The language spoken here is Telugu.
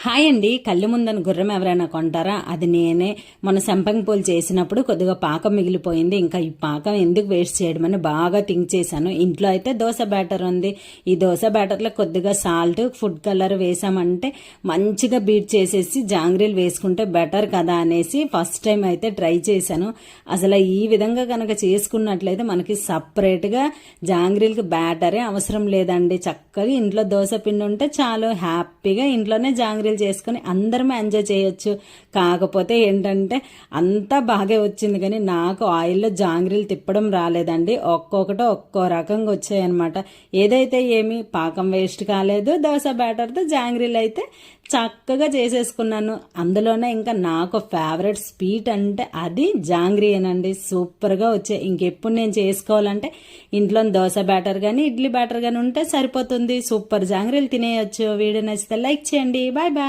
హాయ్ అండి. కళ్ళు ముందని గుర్రం ఎవరైనా కొంటారా? అది నేనే. మన సంపంగి పూలు చేసినప్పుడు కొద్దిగా పాకం మిగిలిపోయింది. ఇంకా ఈ పాకం ఎందుకు వేస్ట్ చేయడం అని బాగా థింక్ చేశాను. ఇంట్లో అయితే దోశ బ్యాటర్ ఉంది. ఈ దోశ బ్యాటర్లో కొద్దిగా సాల్ట్, ఫుడ్ కలర్ వేసామంటే మంచిగా బీట్ చేసేసి జాంగ్రీలు వేసుకుంటే బెటర్ కదా అనేసి ఫస్ట్ టైం అయితే ట్రై చేశాను. అసలు ఈ విధంగా కనుక చేసుకున్నట్లయితే మనకి సపరేట్గా జాంగ్రీలకి బ్యాటరే అవసరం లేదండి. చక్కగా ఇంట్లో దోశ పిండి ఉంటే చాలు, హ్యాపీగా ఇంట్లోనే జాంగ్రీలు చేసుకుని అందరం ఎంజాయ్ చేయొచ్చు. కాకపోతే ఏంటంటే అంతా బాగా వచ్చింది, కానీ నాకు ఆయిల్లో జాంగ్రీలు తిప్పడం రాలేదండి. ఒక్కొక్కటి ఒక్కో రకంగా వచ్చాయన్నమాట. ఏదైతే ఏమి పాకం వేస్ట్ కాలేదు, దోశ బ్యాటర్తో జాంగ్రీలు అయితే చక్కగా చేసేసుకున్నాను. అందులోనే ఇంకా నాకు ఫేవరెట్ స్వీట్ అంటే అది జాంగ్రీయేనండి. సూపర్గా వచ్చాయి. ఇంకెప్పుడు నేను చేసుకోవాలంటే ఇంట్లో దోశ బ్యాటర్ కానీ ఇడ్లీ బ్యాటర్ కానీ ఉంటే సరిపోతుంది. సూపర్ జాంగ్రీలు తినేయచ్చు. వీడియో నచ్చితే లైక్ చేయండి. Bye bye.